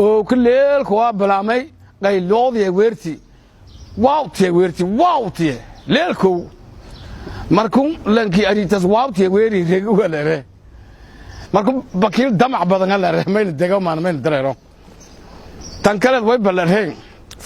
oo kuleel kuwa balaamay qayloodii weerti waawti leelku markuu lankii aritas waawti weeri reegu walare markuu bakiil damac badan la reemay dego meel dareero tan kale way balareen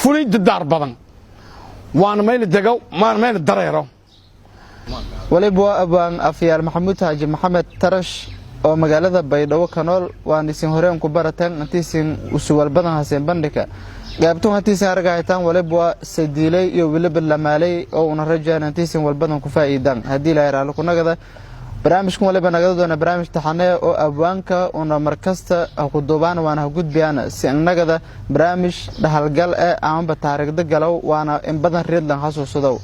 fulid daar badan waan meel dego meel dareero waliba abaan afyaal maxamuud haaji maxamed tarash oo magaalada baydhabo kanool waan isin horeen ku barataan intiisin usuwal badan haseen bandhika gaabtu intiisin aragaytaan waliba sadiilay iyo waliba lamaalay oo una rajaan intiisin wal badan ku faa'iidaan hadii la yiraahdo kunagada barnaamijkan waliba nagada doona barnaamij taxane oo abwaanka una markasta ku doobaan waana gudbiyaan si nagada barnaamij dhahalgal ama taariikhda galow waana in badan reedlan xasuusado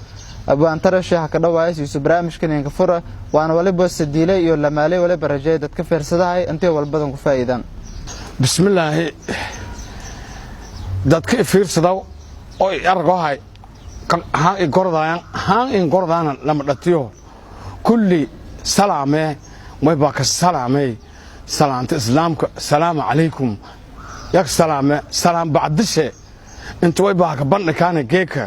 Abwaan Tarash ka dhawaayay barnaamijkan in ka fura waana waliba sadiilay iyo lamaalay waliba rajay dadka fiirsadahay intee wal badan ku faa'iidaan bismillaah dadka fiirsadaw oo argahay haan in gordaan lama dhatiyo kulli salaame way baa salaamay salaanta islaamka salaamu calaykum yak salaame salaam bacdishe inta way baa ka bandhigaan geeka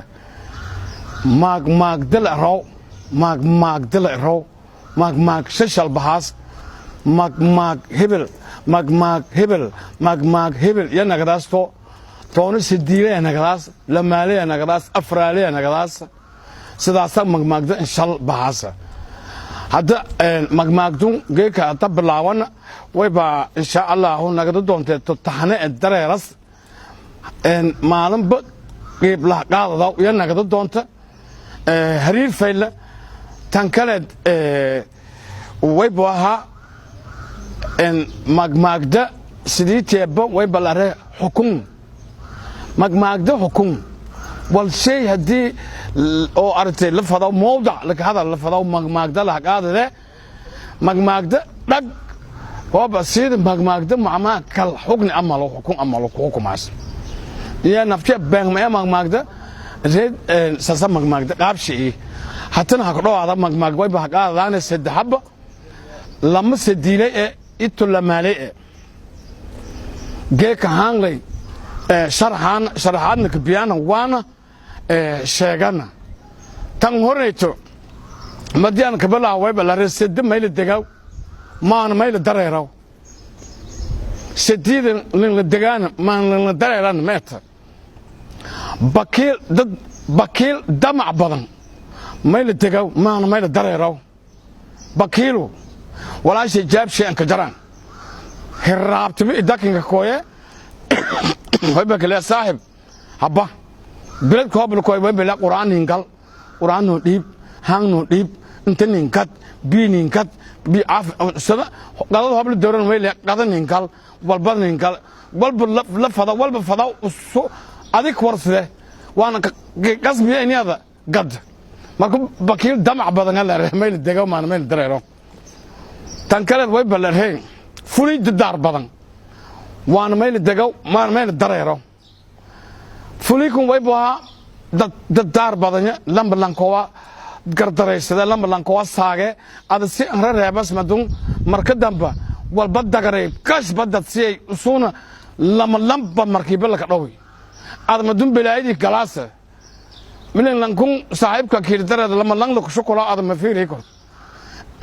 maag shashal bahas maag hebel ya nagadaas toona sidiile nagadaas lamaale nagadaas afraale nagadaas sidaas maagda inshal bahas hadda maagdun geeka tablaawan way ba insha Allah nagada doonte taxane dareeras maalin ba qeyb la qaadada ya nagada doonta hariir fayla tan kale way baaha en magda sidiiteeba way balare xukun magda xukun wal shay hadii oo artay la fado mowdac la hadal la fado magda la qaadade magda dhag oo basiid magda macma kal xukun amalo xukumaas ya nafti bang magda reed sasa magda qaabshi hatana ha ku dhawaada magmag way baa qaadana sadahaba lama sadiilay itu lamaalay geeka hanglay sharxan ka biyana waana sheegana tan horeyto madiyan ka balaa way baa la reesad mayl degaw maan mayl dareeraw sadiidan la degaana maan la dareeran meeta bakiil damac badan mayl degaw maan mayl dareeraw bakiilo walaasha jaabshay an ka jaraan hiraabtimi idakinka kooye way bakale saaxib haba bilad koobl kooy way bela quraanin gal quraanno dhiib haangno dhiib intanin kad biinin kad bi af sada galad habl dooran way qadanin gal walbadnin gal walba la fada usu adik warsade waana qasbiya inada gad marka bakiil damac badan la reemayl degaw maan meel dareero tan kale way balareen fulid daar badan waan meel degaw maan meel dareero fulikum way baa dad daar badan lambalankowa gardareysada lambalankowa saage ada si aan reebas madun marka damba walba dagaray kash badad si usuna lamba markiiba la ka dhawi ada madun bilaaydi galaasa milan lankun saaxiibka kiirdarada lama lang shukula ada ma fiiri kor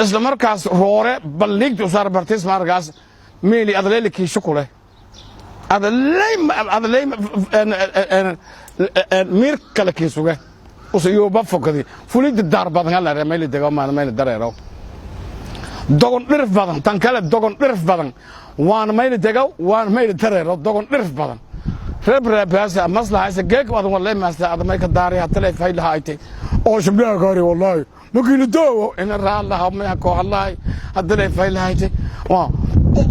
isla markaas roore balligdu saar bartis markaas meeli adaleeli ki shukule adalay mir kala ki suga usiyo ba fokadi fulid daar badan la reemay deego maan meel dareero dogon dhirf badan tan kale dogon dhirf badan waan meel deego waan meel dareero dogon dhirf badan reebreebaas maslahaaysa geek wadan wallahi maasta adamay ka daariya taleef hay lahaaytay oo shubnaa gaari wallahi makiilo daawo in raalaha ma ko wallahi hadalay fay lahaaytay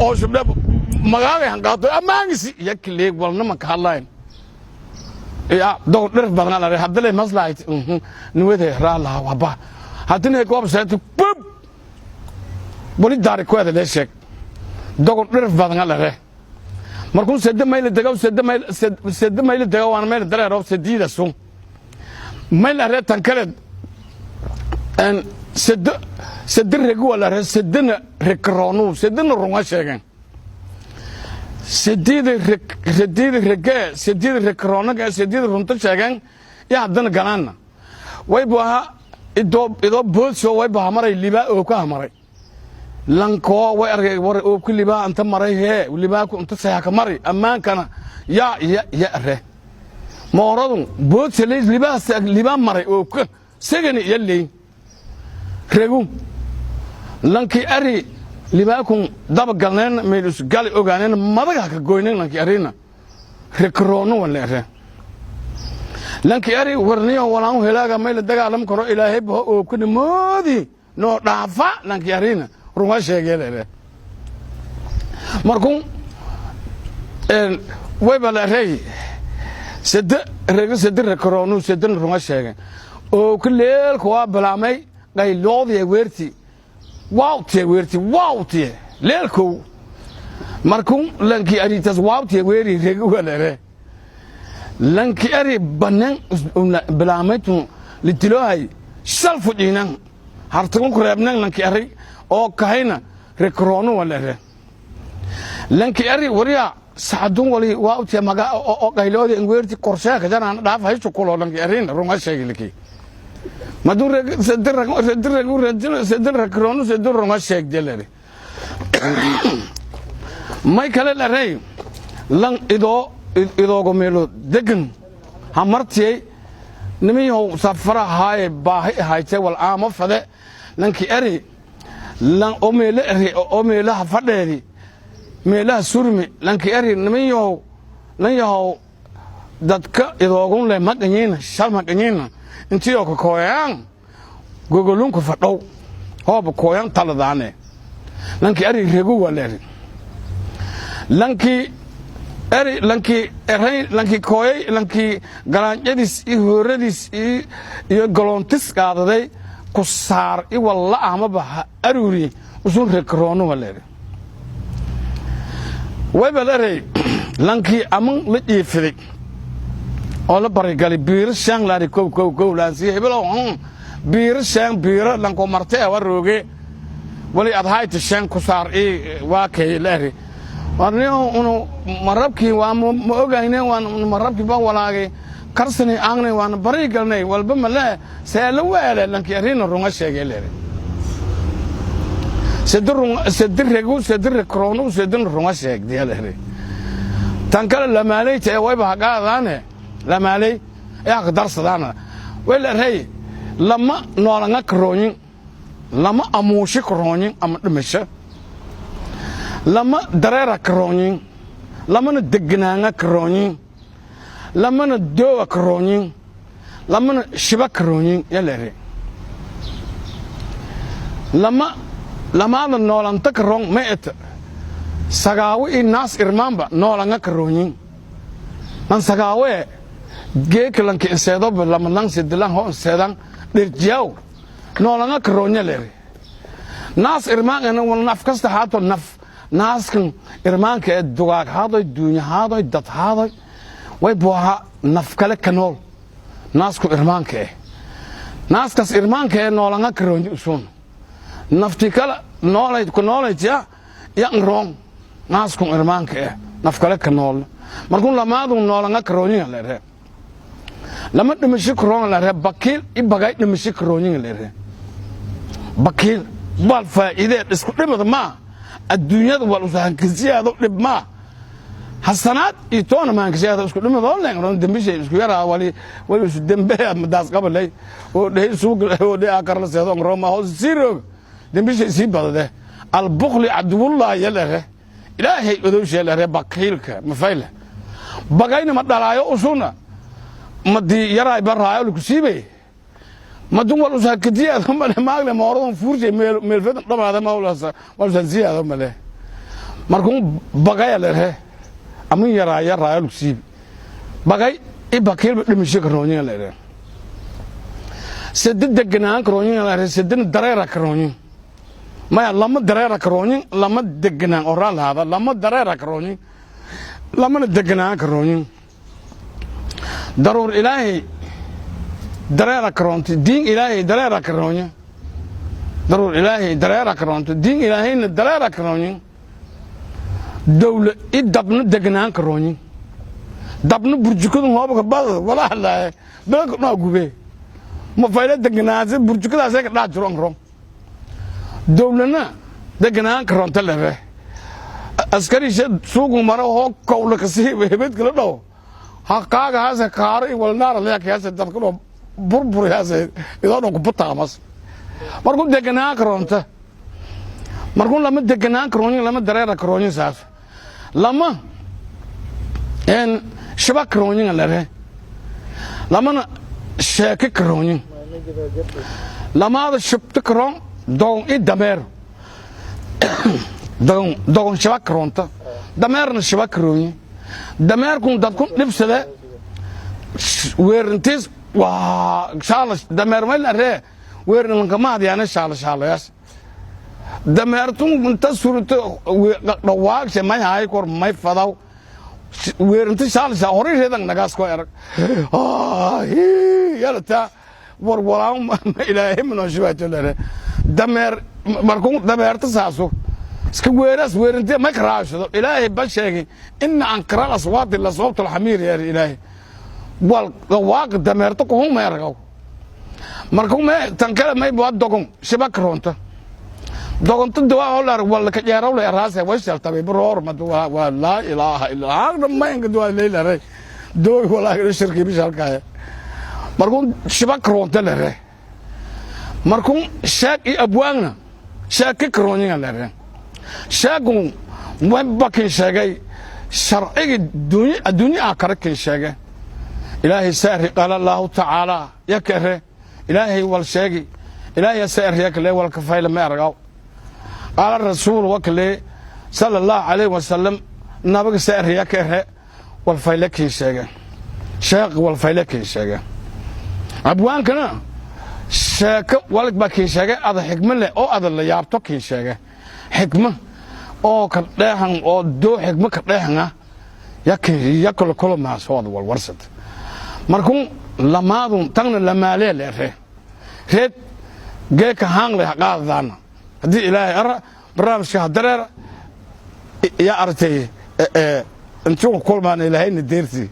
oo shubnaa magaaga hanqaato amaangisi yakli walna ma ka laan ya dogon dhirf badan la hadalay maslahaaytay nuwade raalaha waba hadina goob saatu bub boli daari ku ada leeshek dogon dhirf badan la markuu sadde mayl degaw waan meel dareero sadiida sum mayl areetan kale en sadde regu wala sadena rekronu sadena runga sheegan sideed rekronaga sideed runta sheegan ya haddana galaana way baa idoo boodso way baa maray liba oo ka maray lanko way argay war oo ku liba anta maray he liba ku anta saaka maray amaankana ya re mooradun boodso liba maray oo ka sagani yalay regu lanki ari libaakun daba galneen meelus gali ogaaneen madaga ka goyneen lanki arina rekroono wala re lanki ari warniyo walaan helaaga meel dagaalam karo ilaahay baa oo ku dhimoodi no dhaafa lanki arina runga sheegay markuu way bala rey sida rekroono sida runga sheegay oo ku leel ko balaamay qayloodii weerti واوتي ليلكو مركون لانكي اري تاس واوتي ويري ريغو ولا لانكي اري بنان بلامتو لتلوهاي سلفو دينان هارتون كريبنان لانكي اري او كاينا ريكرونو ولا لانكي اري وريا سعدون ولي واوتي ماغا او قيلودي ان ويرتي قرشا كجانا داف هيسو كولو لانكي ارين رونغا شيغلكي مدور سدر كرونو سدر رونغا شيك دلري ماي كلا لري لان إدو غميلو دقن همرتي نميو سفرة هاي باهي هاي تيوال آما فده لانكي أري لان أميلا هفدهي ميلا سورمي لانكي أري نميو نميو دادك إدو غم لي مدنين شال مدنين intii oo kooyaan gogolunku fadhow hoob kooyaan taladaane lanki ari regu waleer lanki kooyay lanki galaanjadis iyo horadis iyo galontis qaadaday ku saar i walla ahmaba aruri usun rekroono waleer way balare lanki aman la jiifiday oo la bari gali biir shan la ko la si hebelo biir shan biir lan ko martay warooge wali adhaayt shan ku saar waa kay leeri warniyo unu marabki waa ma ogaynay waan marabki ba walaagay karsani aangnay waan bari galnay walba mala seelo weele lanki arina runga sheegay leeri sedir kroono sedin runga sheegay leeri tan kala la maalaytay way ba qaadaane لما لي يقدر صدانا ولا هي لما نورنا كرونين لما أموشي كرونين أم دمشة لما دريرة كرونين لما ندقنا كرونين لما ندوا كرونين لما شبا كرونين يلا هي لما نورنا تكرون مئت سجاوي الناس إرمانبا نورنا كرونين من سجاوي جيك لانك إنسادو لما نانسد لان هو إنسادان لرجاو نولنا كرونيا لري ناس إرمان أنا ونف كست هاتو نف ناس كن إرمان كدواق هذا الدنيا هذا الدت هذا ويبوها نف كله كنول ناس كن إرمان ناس كس إرمان نولنا كرونيا أسون نفتي كلا نولي يا نرون ناس كن إرمان نف كله كنول مركون لما دون نولنا كرونيا لري لما نمشي كرون لره بكيل يبغى نمشي كرونين لره بكيل بالفائدة اسكت ما الدنيا والوسائل كزيادة ما حسنات يتونا ما كزيادة اسكت ما ضل لين دمشي اسكيرا ولي دمبه مداس قبل لي وده سوق وده أكرر سيدون روما هو زيرو دمشي سيب هذا البخل عدو الله يلره إلهي ودوش يلره بكيلك مفعله بقينا ما دلايو أصونا مدي يراي برايو لكسيبي مدون والو ساكتيه ثم ماغله مورون فورجي ميلفد طبعا هذا ما ولا زياده مله مركون بقايا له امين يراي لكسيبي بقاي اي بكيل دمشي كرونين له سدد دغنان كرونين له سدن دريره كرونين ما لما دريره كرونين لما دغنان اورال هذا لما دريره كرونين لما دغنان كرونين ضرور إلهي دريرة كرونت دين إلهي دريرة كرونيا ضرور إلهي دريرة كرونت دين إلهي دريرة كرونيا dawla i dabna degnaan karoonin dabna burjukada hoobka bad walaalahay dalka noo gubee ma fayla degnaanse burjukadaas ay ka dhac jiro ron dawlana degnaan karoonta lebe askari suugu maro hoo kowla kasii hebed kala dhaw ha kaaga haase kaaro i walnaara leekayaase dadka dhoo burburiyaase idoo dhan ku butaamas markuu degnaan karoonta markuu lama degnaan karoonin lama dareera karoonin saas lama shaba karoonin lebe lamana sheeke karoonin lamaada shubta karoon doon i dameer doon shaba karoonta dameerna shaba karoonin dameerkun dadkun dhibsade weerintiis waa shaalash dameer mayl aree weernilankamaadyaane shaalashaalayaas dameertun inta surto dhawaagshe may haay kor may fadaw weerinti shaalasha horeedan nagaas ko erag yalata warwalaan ilaahay mana shubaato lare dameer markuu dameerta saaso iska weeras weerinti ma karaashado ilaahay ba sheegay in ankara aswaat la sababta alhamir ya ilaahay wal waaq dameerta ku hum eragaw markuu ma tan kale may baa dogon shibakronta dogonta dawaa holar wal ka jeeraw la raasay washal tabi broor ma waa la ilaaha illa allah ma inga dawaa leeyahay dooy wala shirki bishalka markuu shibakronta lare markuu shaaq i abwaana shaaq karoonin lare shaaqu wabaki sheegay sharciga dunya akarakin sheegay ilaahi saari qala allah ta'ala yakare ilaahi wal sheegi ilaahi saari yakale wal kafayla ma argaw qala rasuul wakale sallallahu alayhi wasallam nabiga saari yakare wal faylakin sheegay shaaq wal faylakin sheegay abwaan kana shaaq wal baki sheegay ada xikmad leh oo ada la yaabto kin sheegay xikmad oo ka dheehan oo doo xikmad ka dheehana yakal kula ma soo wal warsad markuu lamaadun tagna lamaale leere reed geeka hang le qaadana hadii ilaahay ara barnaamijka hadareer ya artay intuu kulmaan ilaahay deerti